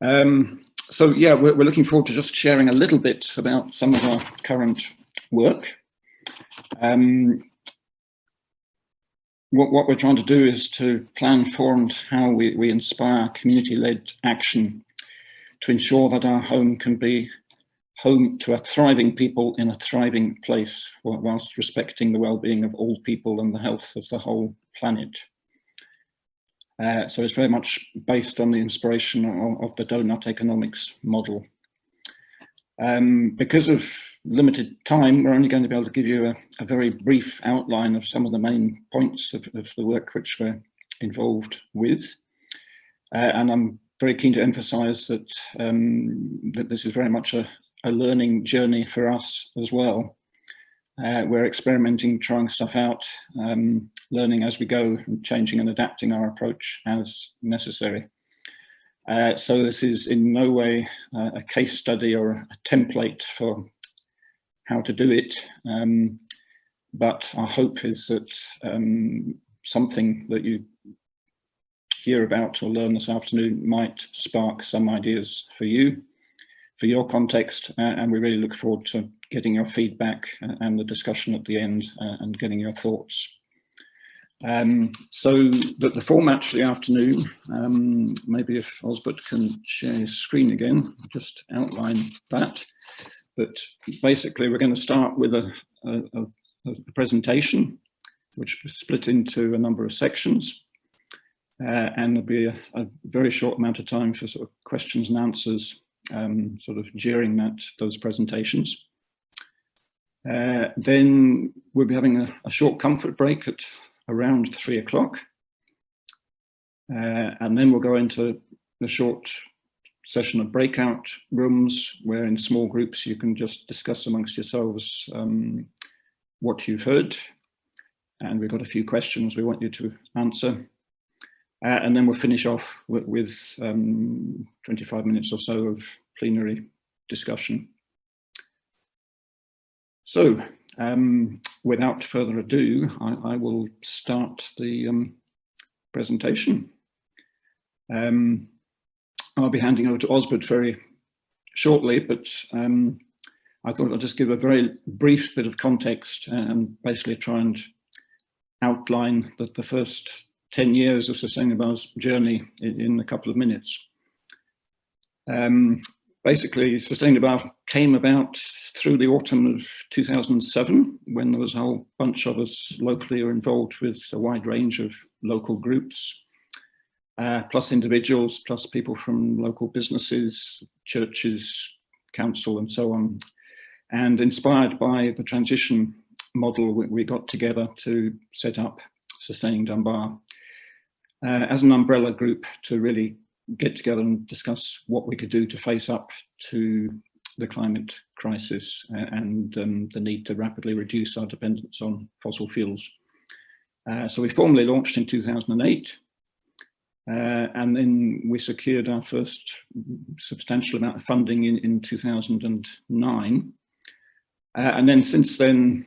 So yeah, we're looking forward to just sharing a little bit about some of our current work. What we're trying to do is to plan for and how we inspire community-led action to ensure that our home can be home to a thriving people in a thriving place, whilst respecting the well-being of all people and the health of the whole planet. So it's very much based on the inspiration of the donut economics model. Because of limited time, we're only going to be able to give you a very brief outline of some of the main points of the work which we're involved with. And I'm very keen to emphasize that, that this is very much a learning journey for us as well. We're experimenting, trying stuff out, learning as we go, and changing and adapting our approach as necessary. So this is in no way a case study or a template for how to do it, but our hope is that something that you hear about or learn this afternoon might spark some ideas for you, for your context, and we really look forward to getting your feedback and the discussion at the end and getting your thoughts. So the format for the afternoon, maybe if Osbert can share his screen again, just outline that. But basically we're going to start with a presentation, which is split into a number of sections. And there'll be a very short amount of time for sort of questions and answers sort of during those presentations. Then we'll be having a short comfort break at around 3 o'clock. And then we'll go into a short session of breakout rooms where in small groups you can just discuss amongst yourselves what you've heard. And we've got a few questions we want you to answer. And then we'll finish off with 25 minutes or so of plenary discussion. So without further ado, I will start the presentation. I'll be handing over to Osbert very shortly, but I thought I'll just give a very brief bit of context and basically try and outline the first 10 years of Sustainabile's journey in a couple of minutes. Basically, Sustainabile came about through the autumn of 2007, when there was a whole bunch of us locally who were involved with a wide range of local groups, plus individuals, plus people from local businesses, churches, council, and so on. And inspired by the transition model, we got together to set up Sustaining Dunbar as an umbrella group to really get together and discuss what we could do to face up to the climate crisis and the need to rapidly reduce our dependence on fossil fuels. So we formally launched in 2008, and then we secured our first substantial amount of funding in 2009. And then since then,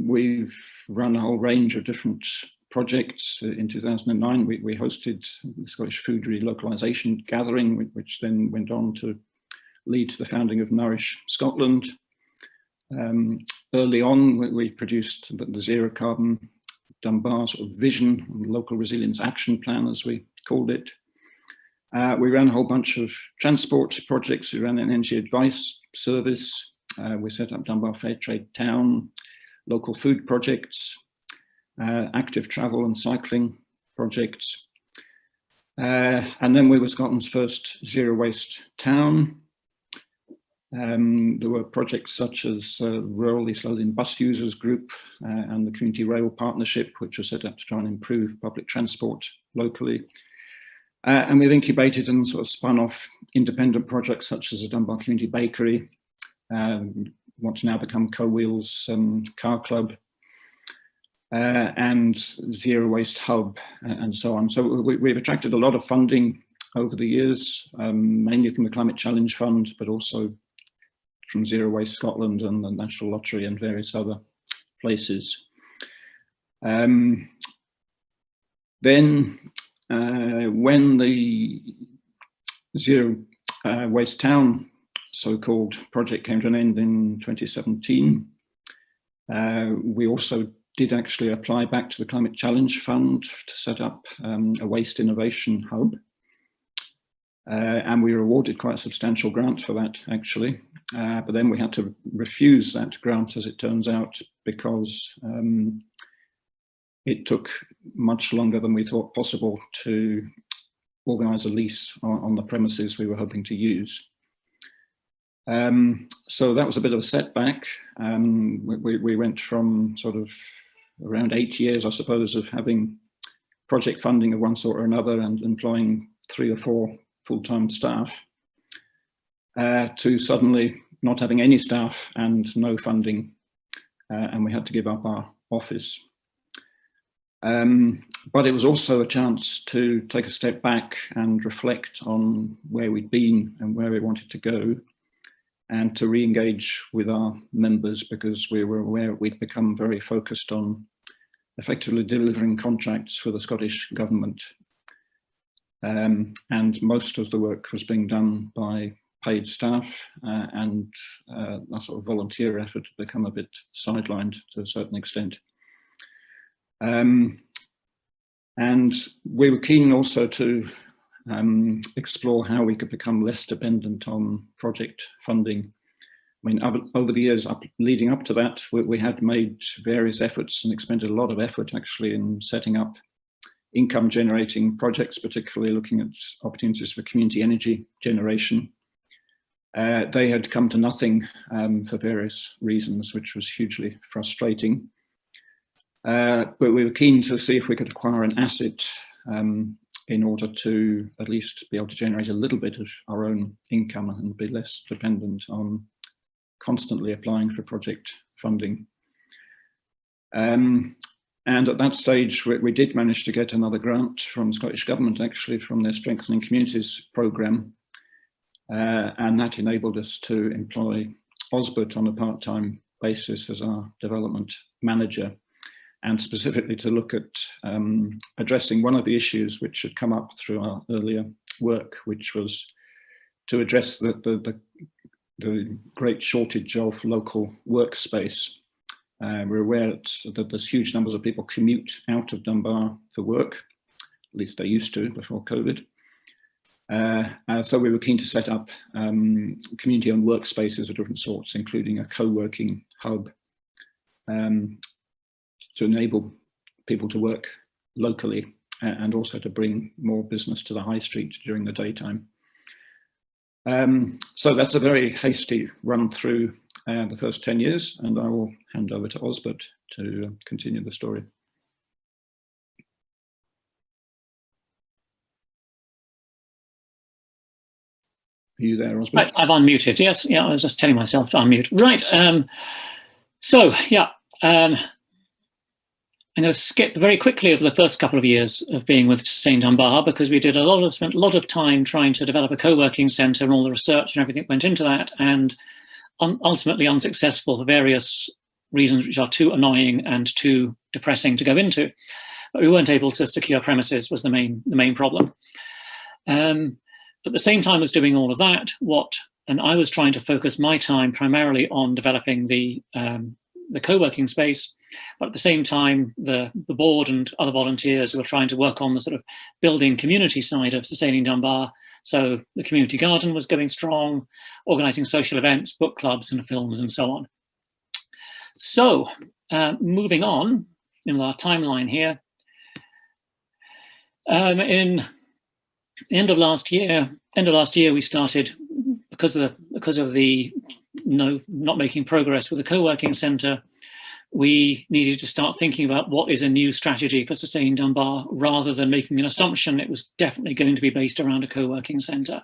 we've run a whole range of different projects. In 2009, we hosted the Scottish Food Relocalisation Gathering, which then went on to lead to the founding of Nourish Scotland. Early on, we produced the Zero Carbon Dunbar sort of vision, local resilience action plan, as we called it. We ran a whole bunch of transport projects. We ran an energy advice service. We set up Dunbar Fair Trade Town, local food projects, active travel and cycling projects. And then we were Scotland's first zero waste town. There were projects such as Rural East Lothian Bus Users Group and the Community Rail Partnership, which was set up to try and improve public transport locally. And we've incubated and sort of spun off independent projects such as the Dunbar Community Bakery, what's now become Co-Wheels Car Club, and Zero Waste Hub, and so on. So we've attracted a lot of funding over the years, mainly from the Climate Challenge Fund, but also from Zero Waste Scotland and the National Lottery and various other places. Then when the Zero Waste Town so-called project came to an end in 2017. We also did actually apply back to the Climate Challenge Fund to set up a waste innovation hub. And we were awarded quite a substantial grant for that, actually. But then we had to refuse that grant, as it turns out, because it took much longer than we thought possible to organise a lease on the premises we were hoping to use. So that was a bit of a setback. We went from sort of around 8 years, I suppose, of having project funding of one sort or another and employing 3 or 4 full-time staff to suddenly not having any staff and no funding, and we had to give up our office. But it was also a chance to take a step back and reflect on where we'd been and where we wanted to go, and to re-engage with our members, because we were aware we'd become very focused on effectively delivering contracts for the Scottish Government. And most of the work was being done by paid staff, and that sort of volunteer effort had become a bit sidelined to a certain extent. And we were keen also to explore how we could become less dependent on project funding. I mean, over the years leading up to that, we had made various efforts and expended a lot of effort actually in setting up income generating projects, particularly looking at opportunities for community energy generation. They had come to nothing for various reasons, which was hugely frustrating. But we were keen to see if we could acquire an asset in order to at least be able to generate a little bit of our own income and be less dependent on constantly applying for project funding. And at that stage, we did manage to get another grant from the Scottish Government, actually, from their Strengthening Communities programme. And that enabled us to employ Osbert on a part-time basis as our development manager, and specifically to look at addressing one of the issues which had come up through our earlier work, which was to address the great shortage of local workspace. We're aware that there's huge numbers of people commute out of Dunbar for work, at least they used to before COVID. So we were keen to set up community-owned workspaces of different sorts, including a co-working hub, to enable people to work locally and also to bring more business to the high street during the daytime. So that's a very hasty run through the first 10 years, and I will hand over to Osbert to continue the story. Are you there, Osbert? I've unmuted, yes. Yeah, I was just telling myself to unmute. Right, so yeah, I'm going to skip very quickly over the first couple of years of being with SCCAN Dunbar, because we did spent a lot of time trying to develop a co-working centre, and all the research and everything went into that, and ultimately unsuccessful for various reasons which are too annoying and too depressing to go into. But we weren't able to secure premises was the main problem. At the same time as doing all of that, and I was trying to focus my time primarily on developing the co-working space, but at the same time, the board and other volunteers were trying to work on the sort of building community side of sustaining Dunbar. So the community garden was going strong, organising social events, book clubs and films and so on. So moving on in our timeline here, in end of last year we started, because of the not making progress with the co-working centre, we needed to start thinking about what is a new strategy for sustaining Dunbar, rather than making an assumption it was definitely going to be based around a co-working centre.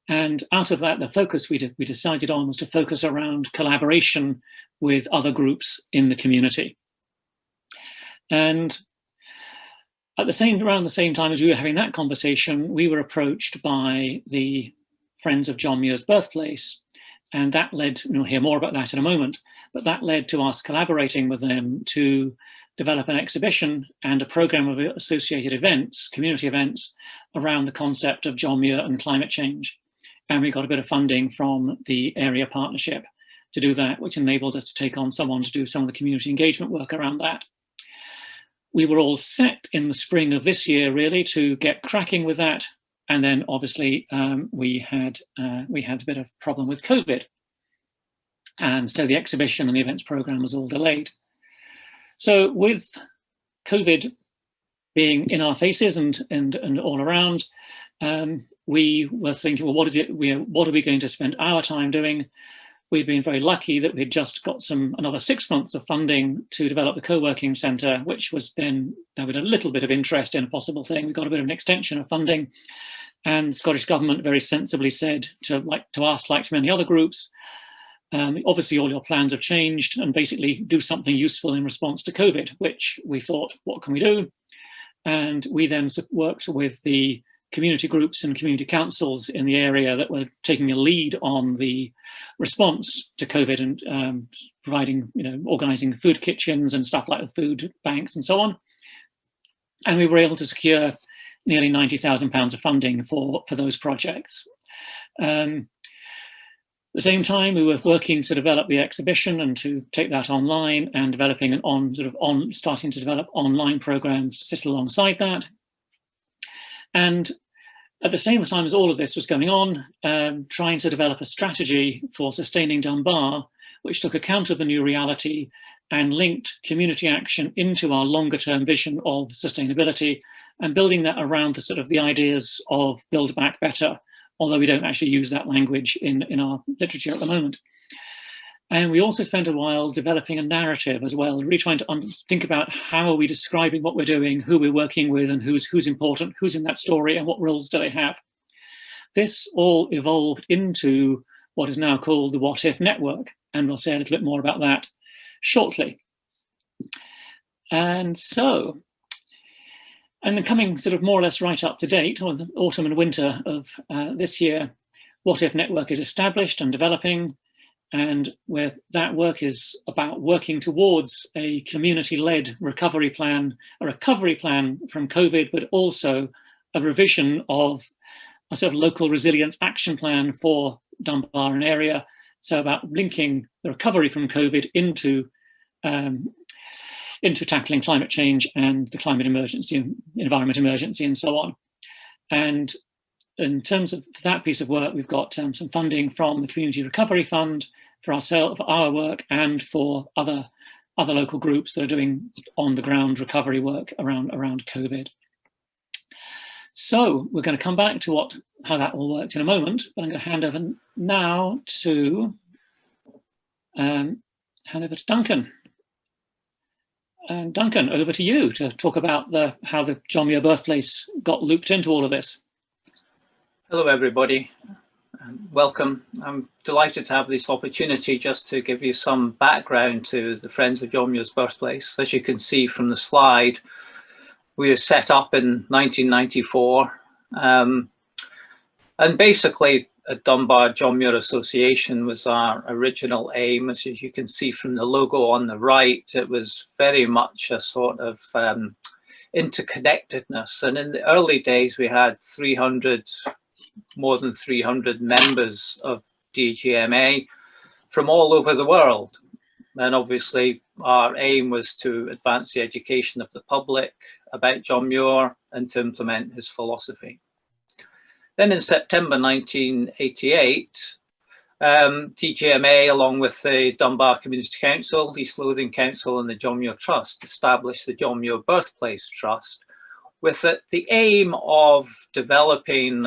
And out of that, the focus we decided on was to focus around collaboration with other groups in the community. And around the same time as we were having that conversation, we were approached by the Friends of John Muir's birthplace. And that led, we'll hear more about that in a moment, but that led to us collaborating with them to develop an exhibition and a program of associated events, community events, around the concept of John Muir and climate change. And we got a bit of funding from the area partnership to do that, which enabled us to take on someone to do some of the community engagement work around that. We were all set in the spring of this year, really, to get cracking with that. And then obviously we had a bit of problem with COVID. And so the exhibition and the events program was all delayed. So with COVID being in our faces and all around, we were thinking, well, what are we going to spend our time doing? We've been very lucky that we'd just got another 6 months of funding to develop the co-working centre, which was then, there was a little bit of interest in a possible thing. We got a bit of an extension of funding, and the Scottish Government very sensibly said to us, like to many other groups, obviously all your plans have changed, and basically do something useful in response to COVID, which we thought, what can we do? And we then worked with the community groups and community councils in the area that were taking a lead on the response to COVID and providing, organising food kitchens and stuff like the food banks and so on. And we were able to secure nearly £90,000 of funding for those projects. At the same time, we were working to develop the exhibition and to take that online, and developing starting to develop online programs to sit alongside that. And at the same time as all of this was going on, trying to develop a strategy for sustaining Dunbar, which took account of the new reality and linked community action into our longer term vision of sustainability, and building that around the ideas of build back better, although we don't actually use that language in our literature at the moment. And we also spent a while developing a narrative as well, really trying to think about how are we describing what we're doing, who we're working with, and who's important, who's in that story, and what roles do they have. This all evolved into what is now called the What If Network, and we'll say a little bit more about that shortly. And so, and then coming more or less right up to date, or the autumn and winter of this year, What If Network is established and developing. And where that work is about working towards a community-led recovery plan from COVID, but also a revision of a local resilience action plan for Dunbar and area. So about linking the recovery from COVID into tackling climate change and the climate emergency, environment emergency, and so on. And in terms of that piece of work, we've got some funding from the Community Recovery Fund for our work, and for other local groups that are doing on-the-ground recovery work around COVID. So we're going to come back to how that all worked in a moment, but I'm going to hand over now to Duncan. And Duncan, over to you to talk about how the John Muir birthplace got looped into all of this. Hello, everybody. Welcome. I'm delighted to have this opportunity just to give you some background to the Friends of John Muir's birthplace. As you can see from the slide, we were set up in 1994. And basically, a Dunbar John Muir Association was our original aim. As you can see from the logo on the right, it was very much a sort of interconnectedness. And in the early days, we had more than 300 members of DGMA from all over the world. And obviously our aim was to advance the education of the public about John Muir and to implement his philosophy. Then in September 1988, DGMA, along with the Dunbar Community Council, East Lothian Council and the John Muir Trust, established the John Muir Birthplace Trust, with the aim of developing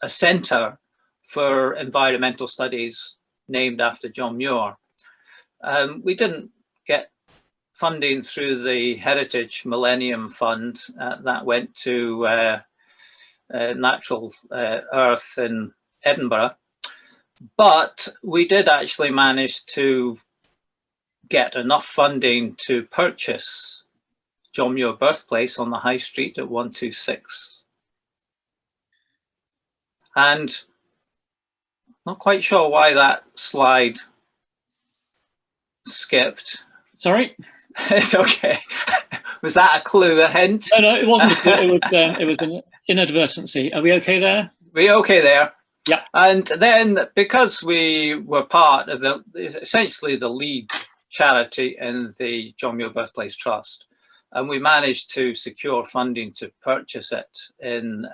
a centre for environmental studies named after John Muir. We didn't get funding through the Heritage Millennium Fund. That went to Natural Earth in Edinburgh. But we did actually manage to get enough funding to purchase John Muir Birthplace on the High Street at 126. And not quite sure why that slide skipped. Sorry? It's okay. Was that a clue, a hint? No, it wasn't a clue. It was an inadvertency. Are we okay there? We're okay there. Yeah. And then because we were part of essentially the lead charity in the John Muir Birthplace Trust, and we managed to secure funding to purchase it in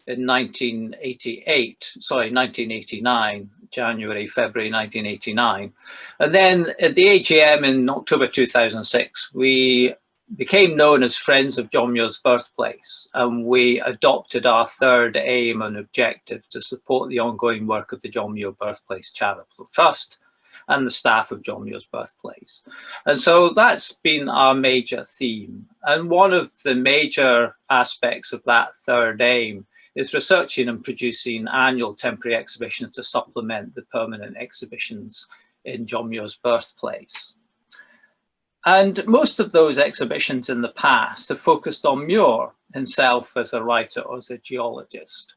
1989, January, February 1989. And then at the AGM in October 2006, we became known as Friends of John Muir's Birthplace, and we adopted our third aim and objective to support the ongoing work of the John Muir Birthplace Charitable Trust and the staff of John Muir's Birthplace. And so that's been our major theme. And one of the major aspects of that third aim is researching and producing annual temporary exhibitions to supplement the permanent exhibitions in John Muir's Birthplace. And most of those exhibitions in the past have focused on Muir himself as a writer or as a geologist.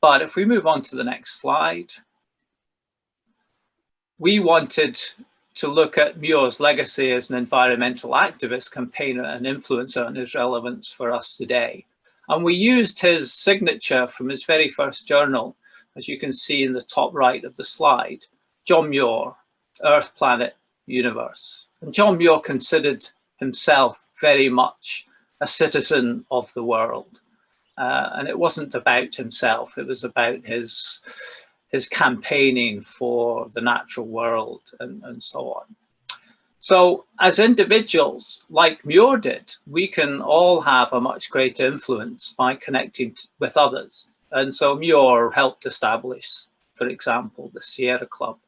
But if we move on to the next slide, we wanted to look at Muir's legacy as an environmental activist, campaigner and influencer, and his relevance for us today. And we used his signature from his very first journal, as you can see in the top right of the slide, John Muir, Earth, Planet, Universe. And John Muir considered himself very much a citizen of the world. And it wasn't about himself, it was about his campaigning for the natural world and so on. So as individuals, like Muir did, we can all have a much greater influence by connecting with others. And so Muir helped establish, for example, the Sierra Club.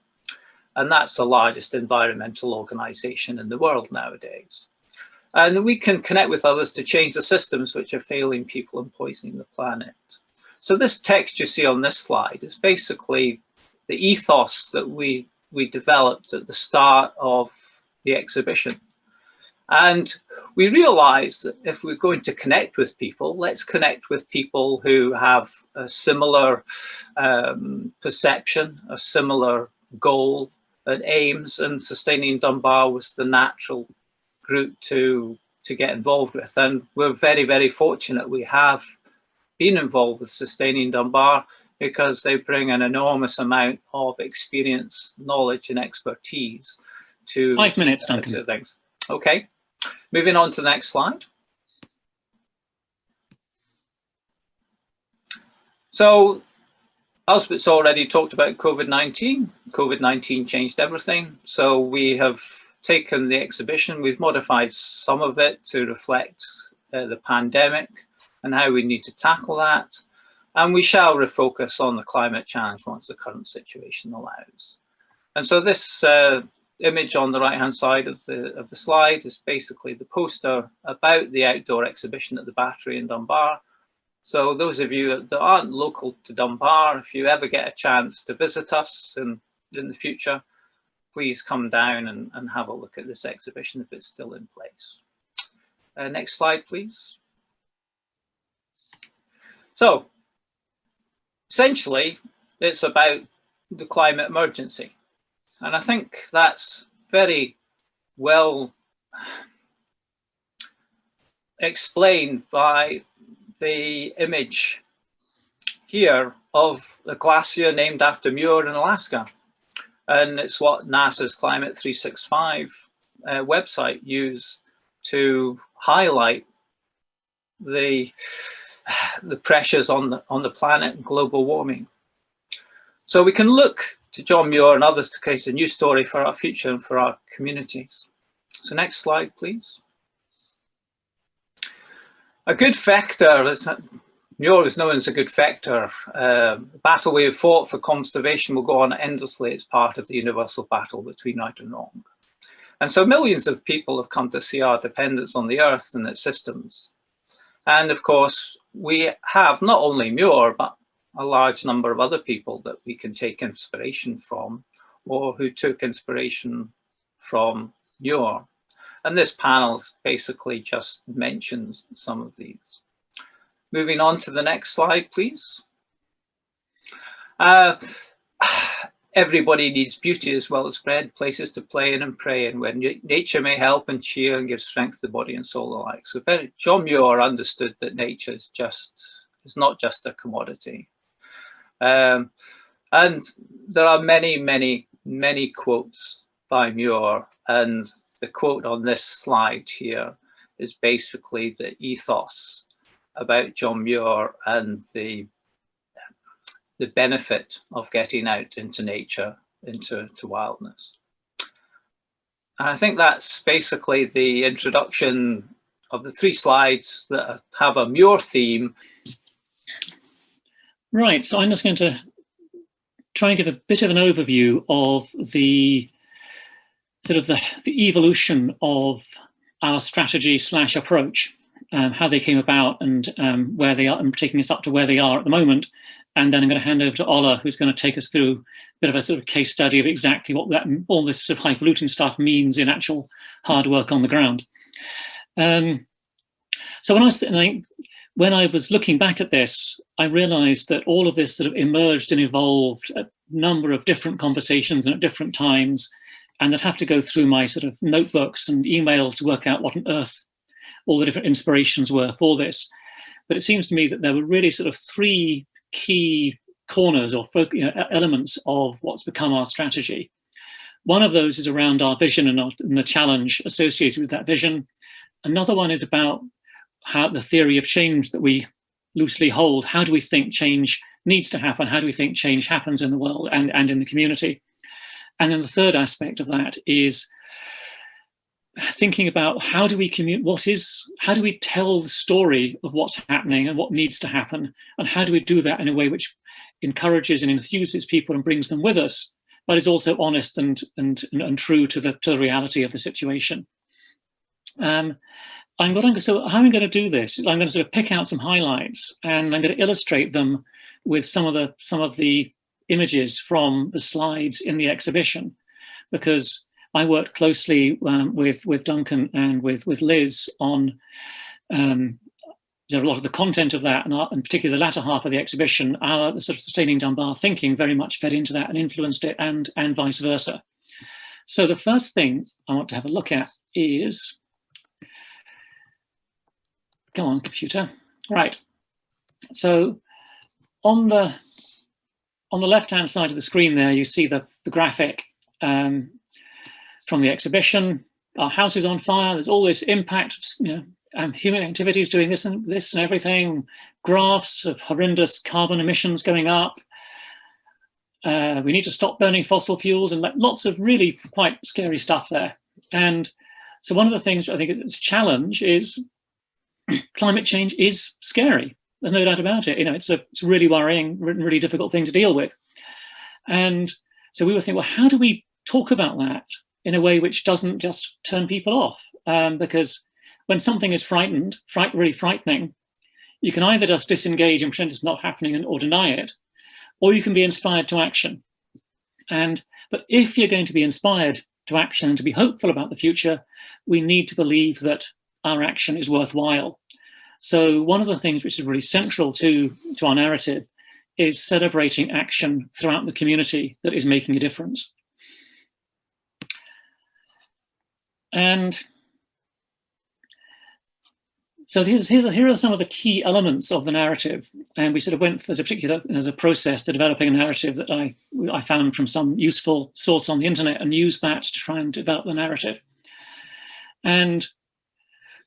And that's the largest environmental organization in the world nowadays. And we can connect with others to change the systems which are failing people and poisoning the planet. So this text you see on this slide is basically the ethos that we developed at the start of the exhibition. And we realized that if we're going to connect with people, let's connect with people who have a similar perception, a similar goal and aims, and Sustaining Dunbar was the natural group to get involved with. And we're very, very fortunate we have been involved with Sustaining Dunbar because they bring an enormous amount of experience, knowledge and expertise to 5 minutes, Duncan. to things. Okay, moving on to the next slide. So Elspeth's already talked about COVID-19. COVID-19 changed everything. So we have taken the exhibition, we've modified some of it to reflect the pandemic and how we need to tackle that. And we shall refocus on the climate challenge once the current situation allows. And so this image on the right-hand side of the slide is basically the poster about the outdoor exhibition at the Battery in Dunbar. So those of you that aren't local to Dunbar, if you ever get a chance to visit us in the future, please come down and have a look at this exhibition if it's still in place. Next slide, please. So essentially, it's about the climate emergency. And I think that's very well explained by the image here of a glacier named after Muir in Alaska. And it's what NASA's Climate 365 website used to highlight the pressures on the planet and global warming. So we can look to John Muir and others to create a new story for our future and for our communities. So next slide, please. A good vector, Muir is known as a good vector. The battle we have fought for conservation will go on endlessly. It's part of the universal battle between right and wrong. And so millions of people have come to see our dependence on the earth and its systems. And of course, we have not only Muir, but a large number of other people that we can take inspiration from, or who took inspiration from Muir. And this panel basically just mentions some of these. Moving on to the next slide, please. everybody needs beauty as well as bread, places to play in and pray in, where nature may help and cheer and give strength to the body and soul alike. So John Muir understood that nature is not just a commodity. And there are many, many, many quotes by Muir, and the quote on this slide here is basically the ethos about John Muir and the benefit of getting out into nature, into wildness. And I think that's basically the introduction of the 3 slides that have a Muir theme. Right, so I'm just going to try and give a bit of an overview of the sort of the evolution of our strategy / approach, how they came about and where they are, and taking us up to where they are at the moment. And then I'm going to hand over to Ola, who's going to take us through a bit of a sort of case study of exactly what all this sort of highfalutin stuff means in actual hard work on the ground. So when I was looking back at this, I realized that all of this sort of emerged and evolved at a number of different conversations and at different times, and I'd have to go through my sort of notebooks and emails to work out what on earth all the different inspirations were for this. But it seems to me that there were really sort of 3 key corners or elements of what's become our strategy. One of those is around our vision and the challenge associated with that vision. Another one is about how the theory of change that we loosely hold. How do we think change needs to happen? How do we think change happens in the world and in the community? And then the third aspect of that is thinking about how do we how do we tell the story of what's happening and what needs to happen, and how do we do that in a way which encourages and enthuses people and brings them with us, but is also honest and true to the reality of the situation. So how I'm going to do this is I'm going to sort of pick out some highlights, and I'm going to illustrate them with some of the images from the slides in the exhibition, because I worked closely with Duncan and with Liz on a lot of the content of that, and particularly the latter half of the exhibition. Our sort of Sustaining Dunbar thinking very much fed into that and influenced it, and vice versa. So the first thing I want to have a look at is, come on, computer. Right. So on the left-hand side of the screen there, you see the graphic from the exhibition. Our house is on fire. There's all this impact, human activities doing this and everything. Graphs of horrendous carbon emissions going up. We need to stop burning fossil fuels, and lots of really quite scary stuff there. And so one of the things I think is a challenge is climate change is scary. There's no doubt about it. It's a really worrying, really difficult thing to deal with. And so we were thinking, well, how do we talk about that in a way which doesn't just turn people off? Because when something is really frightening, you can either just disengage and pretend it's not happening or deny it, or you can be inspired to action. But if you're going to be inspired to action and to be hopeful about the future, we need to believe that our action is worthwhile. So one of the things which is really central to our narrative is celebrating action throughout the community that is making a difference. And so here are some of the key elements of the narrative. And we sort of went, there's a process to developing a narrative that I found from some useful source on the internet, and used that to try and develop the narrative. And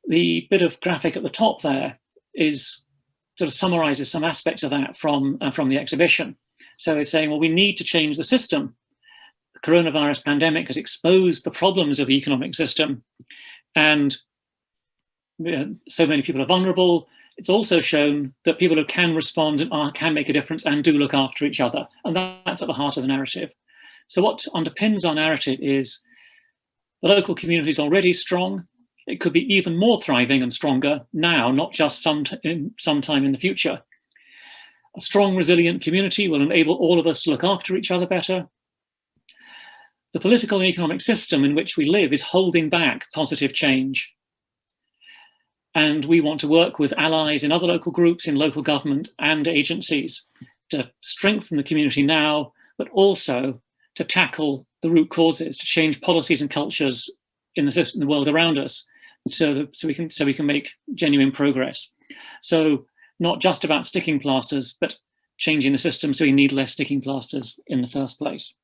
the bit of graphic at the top there sort of summarizes some aspects of that from the exhibition. So it's saying, well, we need to change the system. The coronavirus pandemic has exposed the problems of the economic system, and so many people are vulnerable. It's also shown that people who can respond and can make a difference and do look after each other. And that's at the heart of the narrative. So what underpins our narrative is the local community is already strong. It could be even more thriving and stronger now, not just sometime in the future. A strong, resilient community will enable all of us to look after each other better. The political and economic system in which we live is holding back positive change. And we want to work with allies in other local groups, in local government and agencies to strengthen the community now, but also to tackle the root causes, to change policies and cultures in the world around us, so we can make genuine progress. So not just about sticking plasters, but changing the system so we need less sticking plasters in the first place.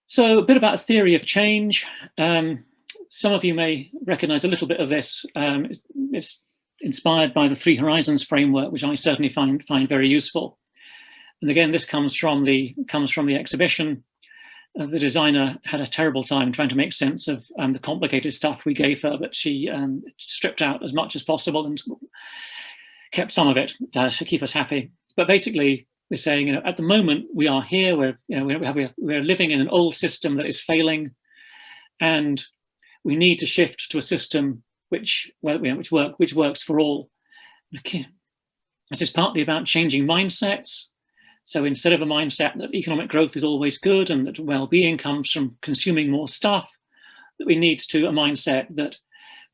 So a bit about theory of change. Some of you may recognize a little bit of this. It's inspired by the 3 Horizons framework, which I certainly find very useful. And again, this comes from the exhibition. The designer had a terrible time trying to make sense of the complicated stuff we gave her, but she stripped out as much as possible and kept some of it to keep us happy. But basically, we're saying, at the moment we are here. We're living in an old system that is failing, and we need to shift to a system which works for all. This is partly about changing mindsets. So instead of a mindset that economic growth is always good and that well-being comes from consuming more stuff, that we need to a mindset that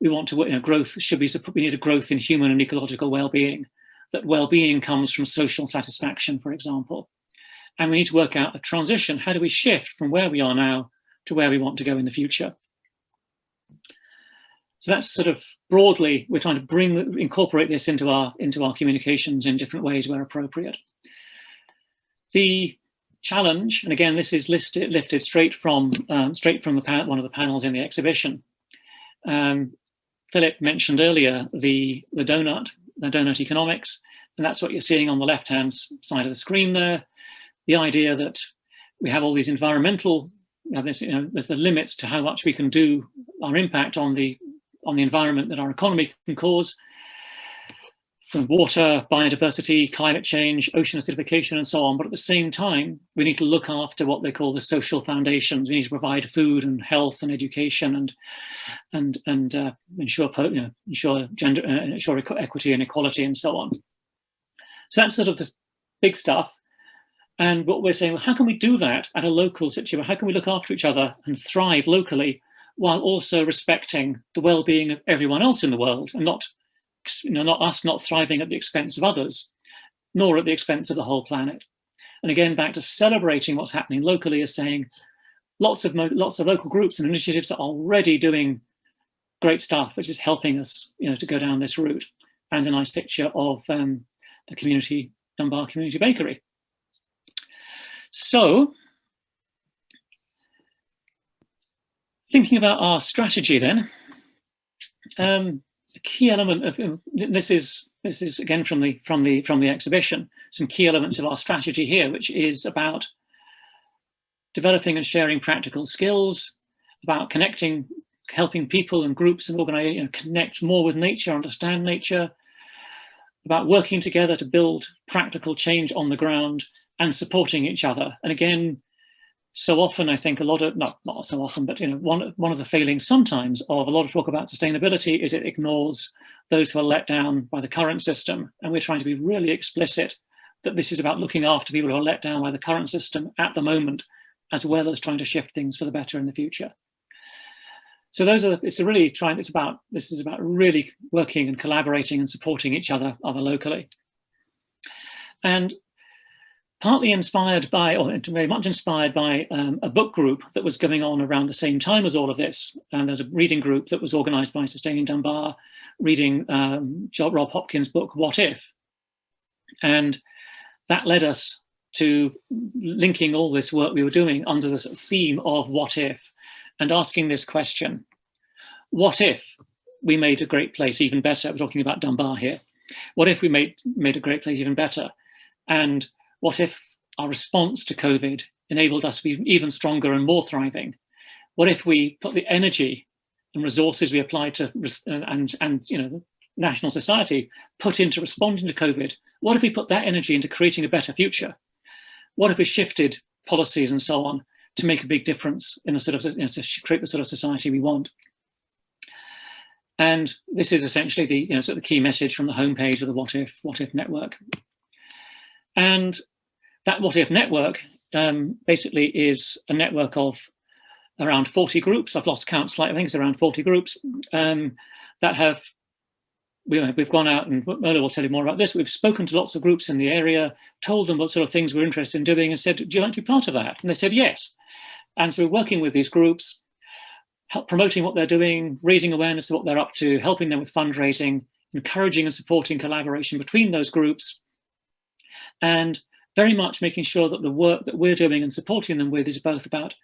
we want to, growth should be, we need a growth in human and ecological well-being, that well-being comes from social satisfaction, for example. And we need to work out a transition. How do we shift from where we are now to where we want to go in the future? So that's sort of broadly, we're trying to incorporate this into our communications in different ways where appropriate. The challenge, and again, this is lifted straight from one of the panels in the exhibition. Philip mentioned earlier the donut economics, and that's what you're seeing on the left-hand side of the screen there. The idea that we have all these environmental, there's the limits to how much we can do, our impact on the environment that our economy can cause, from water, biodiversity, climate change, ocean acidification, and so on. But at the same time, we need to look after what they call the social foundations. We need to provide food and health and education and ensure gender, ensure equity and equality, and so on. So that's sort of the big stuff. And what we're saying, well, how can we do that at a local situation? How can we look after each other and thrive locally while also respecting the well-being of everyone else in the world, and not us not thriving at the expense of others, nor at the expense of the whole planet? And again, back to celebrating what's happening locally, is saying lots of local groups and initiatives are already doing great stuff, which is helping us, to go down this route. And a nice picture of the Dunbar Community Bakery. So, thinking about our strategy then, a key element of this is again from the exhibition, some key elements of our strategy here, which is about developing and sharing practical skills, about connecting, helping people and groups and organizations connect more with nature, understand nature, about working together to build practical change on the ground and supporting each other. And again, so often, I think not so often, but one of the failings sometimes of a lot of talk about sustainability is it ignores those who are let down by the current system. And we're trying to be really explicit that this is about looking after people who are let down by the current system at the moment, as well as trying to shift things for the better in the future. So this is about really working and collaborating and supporting each other locally. And partly inspired by, or very much inspired by, a book group that was going on around the same time as all of this. And there's a reading group that was organised by Sustaining Dunbar, reading Rob Hopkins' book, What If? And that led us to linking all this work we were doing under the theme of what if, and asking this question: what if we made a great place even better? We're talking about Dunbar here. What if we made a great place even better? And what if our response to COVID enabled us to be even stronger and more thriving? What if we put the energy and resources we applied to the national society put into responding to COVID? What if we put that energy into creating a better future? What if we shifted policies and so on to make a big difference in to create the sort of society we want? And this is essentially the key message from the homepage of the What If Network. And that What If Network basically is a network of around 40 groups. I've lost count slightly. I think it's around 40 groups that have we've gone out, and Merla will tell you more about this. We've spoken to lots of groups in the area, told them what sort of things we're interested in doing, and said, do you like to be part of that? And they said yes. And so we're working with these groups, promoting what they're doing, raising awareness of what they're up to, helping them with fundraising, encouraging and supporting collaboration between those groups, and very much making sure that the work that we're doing and supporting them with is both about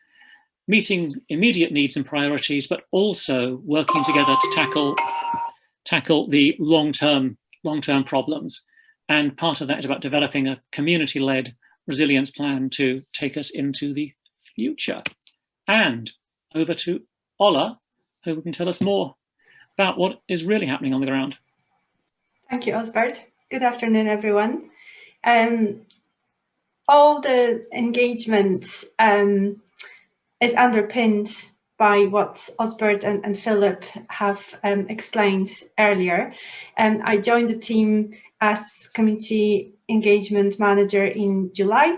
meeting immediate needs and priorities, but also working together to tackle the long-term problems. And part of that is about developing a community-led resilience plan to take us into the future. And over to Ola, who can tell us more about what is really happening on the ground. Thank you, Osbert. Good afternoon, everyone. All the engagement is underpinned by what Osbert and Philip have explained earlier. I joined the team as Community Engagement Manager in July,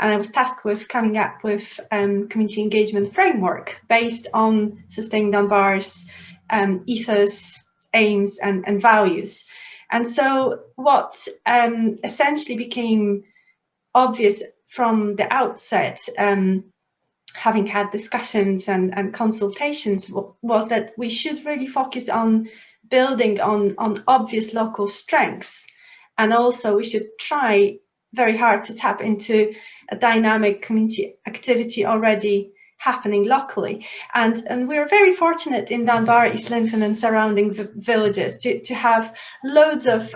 and I was tasked with coming up with community engagement framework based on Sustain Dunbar's ethos, aims, and values. And so what essentially became obvious from the outset, having had discussions and consultations, was that we should really focus on building on obvious local strengths. And also we should try very hard to tap into a dynamic community activity already happening locally. And we're very fortunate in Dunbar, East Linton and surrounding villages to have loads of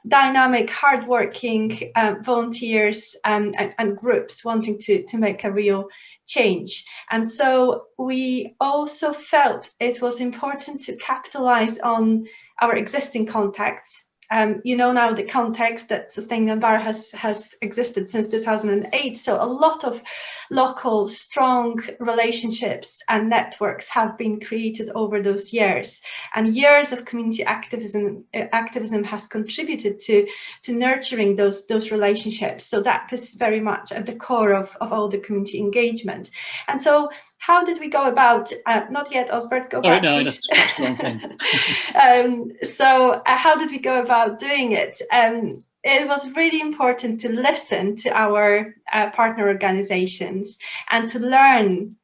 dynamic, hardworking volunteers and groups wanting to make a real change. And so we also felt it was important to capitalize on our existing contacts. You know now the context that Sustain Dunbar has existed since 2008, so a lot of local strong relationships and networks have been created over those years, and years of community activism has contributed to nurturing those relationships. So that is very much at the core of all the community engagement. And so how did we go about, not yet, Osbert, go back, no, please. that's the wrong thing. So how did we go about doing it? It was really important to listen to our partner organizations and to learn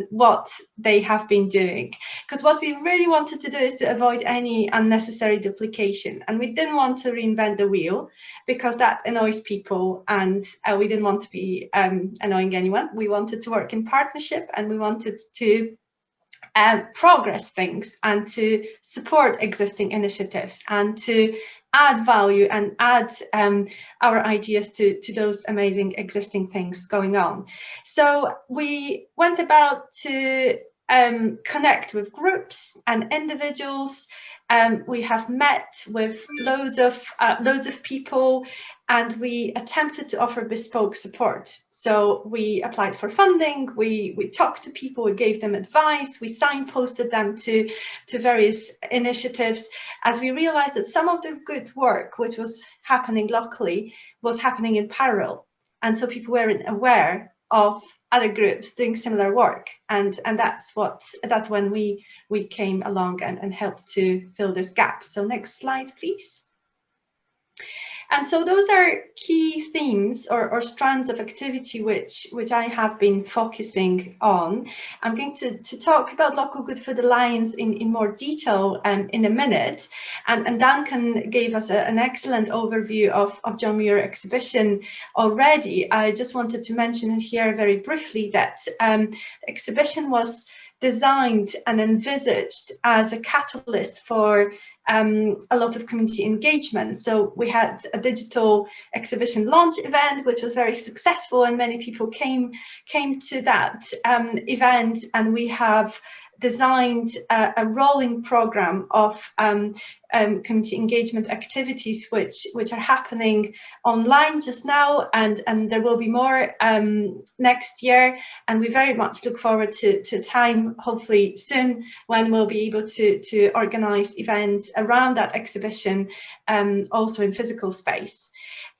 what they have been doing. Because what we really wanted to do is to avoid any unnecessary duplication. And we didn't want to reinvent the wheel because that annoys people, and we didn't want to be annoying anyone. We wanted to work in partnership, and we wanted to progress things and to support existing initiatives and to add value and add our ideas to those amazing existing things going on. So we went about to connect with groups and individuals. We have met with loads of people, and we attempted to offer bespoke support. So we applied for funding, we talked to people, we gave them advice, we signposted them to various initiatives, as we realized that some of the good work which was happening locally was happening in parallel. And so people weren't aware of other groups doing similar work, and that's when we came along and helped to fill this gap. So next slide, please. And so those are key themes or strands of activity which I have been focusing on. I'm going to talk about Local Good Food Alliance in more detail in a minute. And Duncan gave us an excellent overview of John Muir exhibition already. I just wanted to mention here very briefly that the exhibition was designed and envisaged as a catalyst for a lot of community engagement. So we had a digital exhibition launch event, which was very successful, and many people came to that event, and we have designed a rolling program of community engagement activities which are happening online just now, and there will be more next year, and we very much look forward to time, hopefully soon, when we'll be able to organize events around that exhibition, also in physical space.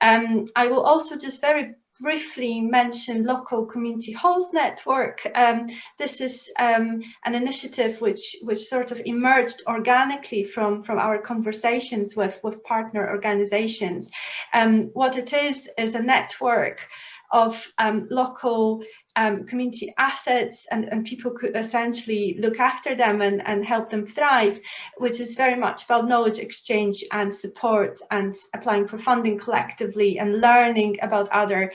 I will also just very briefly mention local community halls network. This is an initiative which sort of emerged organically from our conversations with partner organizations. What it is a network of local community assets, and people could essentially look after them and help them thrive, which is very much about knowledge exchange and support and applying for funding collectively and learning about other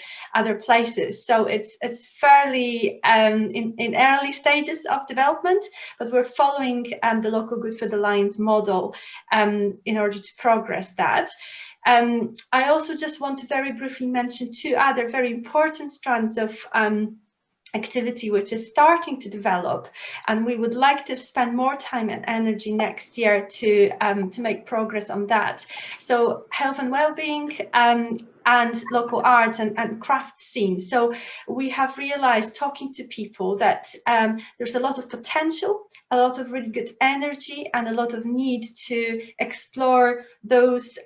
places. So it's fairly in early stages of development, but we're following the Local Good Food Alliance model in order to progress that. I also just want to very briefly mention two other very important strands of activity which is starting to develop, and we would like to spend more time and energy next year to make progress on that. So health and well-being and local arts and craft scenes. So we have realized, talking to people, that there's a lot of potential, a lot of really good energy, and a lot of need to explore those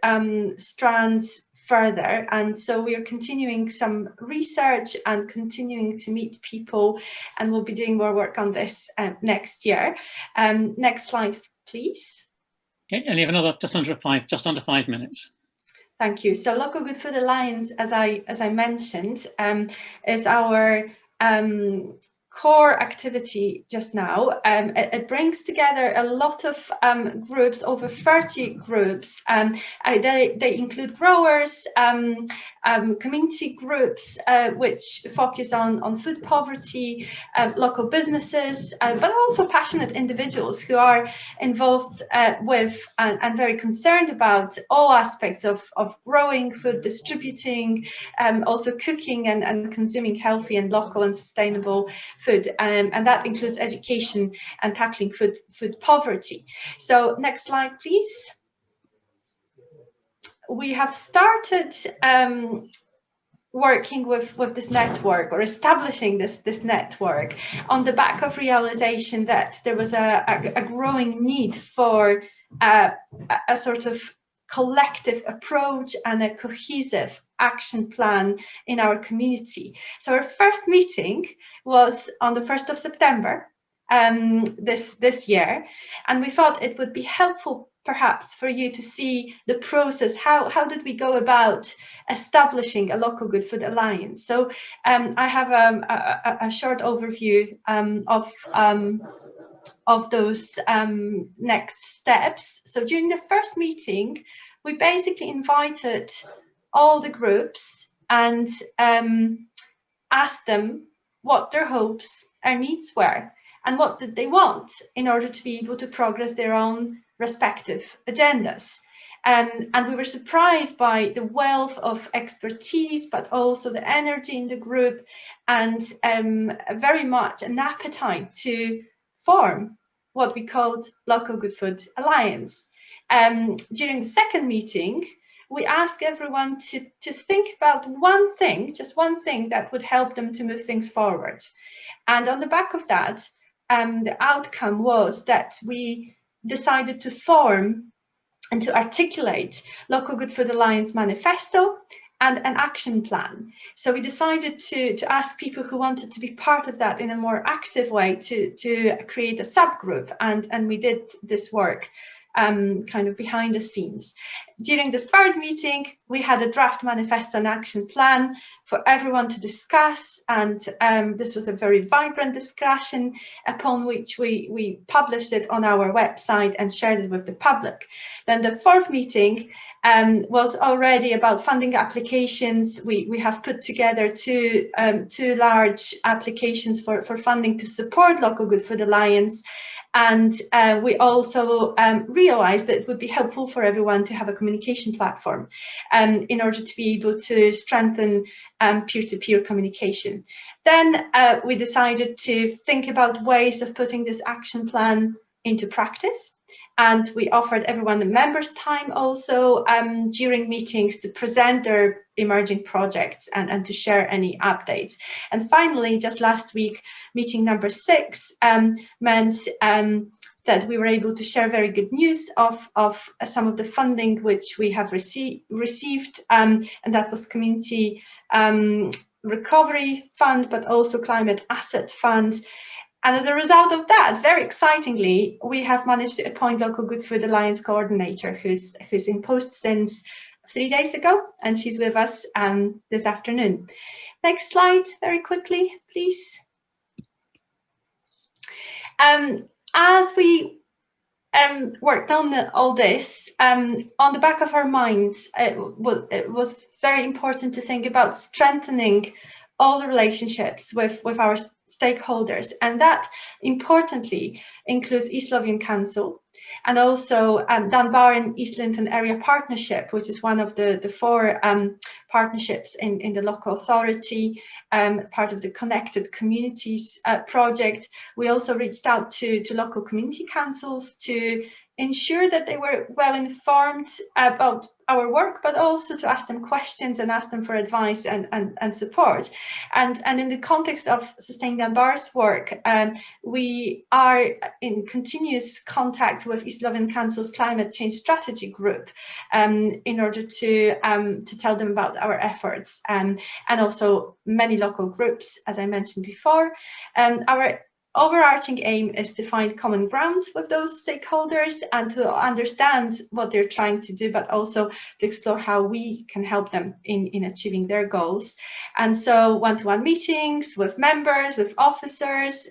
strands further. And so we are continuing some research and continuing to meet people, and we'll be doing more work on this next year. Next slide, please. Okay, and you have another just under 5 minutes. Thank you. So Local Good Food Alliance, as I mentioned, is our core activity just now. It brings together a lot of groups, over 30 groups. They include growers, community groups which focus on food poverty, local businesses, but also passionate individuals who are involved with and very concerned about all aspects of growing food, distributing, also cooking and consuming healthy and local and sustainable food, and that includes education and tackling food poverty. So next slide, please. We have started working with this network, or establishing this network, on the back of realization that there was a growing need for a sort of collective approach and a cohesive action plan in our community. So our first meeting was on the 1st of September this year, and we thought it would be helpful perhaps for you to see the process. How did we go about establishing a Local Good Food Alliance? So I have a short overview of those next steps. So during the first meeting, we basically invited all the groups and asked them what their hopes and needs were, and what did they want in order to be able to progress their own respective agendas. And we were surprised by the wealth of expertise, but also the energy in the group, and very much an appetite to form what we called Local Good Food Alliance. During the second meeting, we asked everyone to think about one thing, just one thing that would help them to move things forward. And on the back of that, the outcome was that we decided to form and to articulate Local Good Food Alliance manifesto and an action plan. So we decided to ask people who wanted to be part of that in a more active way to create a subgroup, and we did this work kind of behind the scenes. During the third meeting, we had a draft manifesto and action plan for everyone to discuss, and this was a very vibrant discussion, upon which we published it on our website and shared it with the public. Then the fourth meeting was already about funding applications. We have put together two large applications for funding to support Local Good Food Alliance. And we also realized that it would be helpful for everyone to have a communication platform in order to be able to strengthen peer-to-peer communication. Then we decided to think about ways of putting this action plan into practice. And we offered everyone the members' time also during meetings to present their emerging projects and to share any updates. And finally, just last week, meeting number 6 meant that we were able to share very good news of some of the funding which we have received, and that was community recovery fund, but also climate asset fund. And as a result of that, very excitingly, we have managed to appoint Local Good Food Alliance coordinator, who's in post since 3 days ago, and she's with us this afternoon. Next slide, very quickly, please. As we worked on all this, on the back of our minds, it was very important to think about strengthening all the relationships with our stakeholders, and that importantly includes East Lothian Council and also Dunbar and East Linton Area Partnership, which is one of the 4 partnerships in the local authority, part of the Connected Communities project. We also reached out to local community councils to ensure that they were well informed about our work, but also to ask them questions and ask them for advice and support. And in the context of Sustain Dunbar's work, we are in continuous contact with East Lothian Council's Climate Change Strategy Group in order to tell them about our efforts, and also many local groups, as I mentioned before. Our overarching aim is to find common ground with those stakeholders and to understand what they're trying to do, but also to explore how we can help them in achieving their goals. And so one-to-one meetings with members, with officers,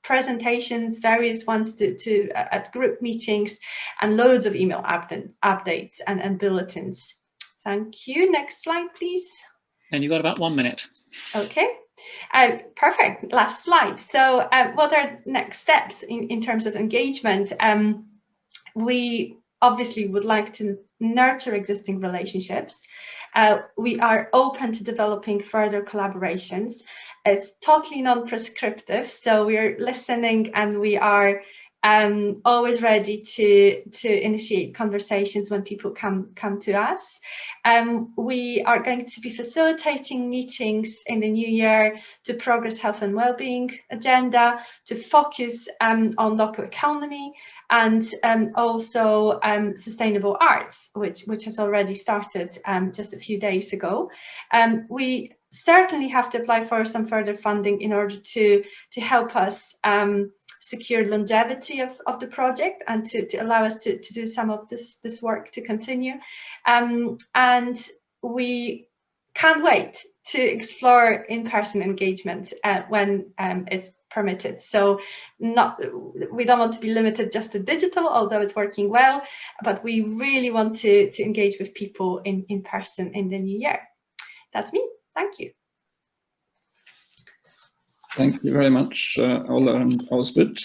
presentations, various ones at group meetings, and loads of email updates and bulletins. Thank you. Next slide, please. And you've got about 1 minute. Okay. Perfect. Last slide. So what are next steps in terms of engagement? We obviously would like to nurture existing relationships. We are open to developing further collaborations. It's totally non-prescriptive, so we're listening and we are always ready to initiate conversations when people come to us. We are going to be facilitating meetings in the new year to progress health and wellbeing agenda, to focus on local economy, and also sustainable arts, which has already started just a few days ago. We certainly have to apply for some further funding in order to help us secure longevity of the project and to allow us to do some of this work to continue. And we can't wait to explore in-person engagement when it's permitted. So we don't want to be limited just to digital, although it's working well, but we really want to engage with people in person in the new year. That's me. Thank you. Thank you very much, Ola and Osbert.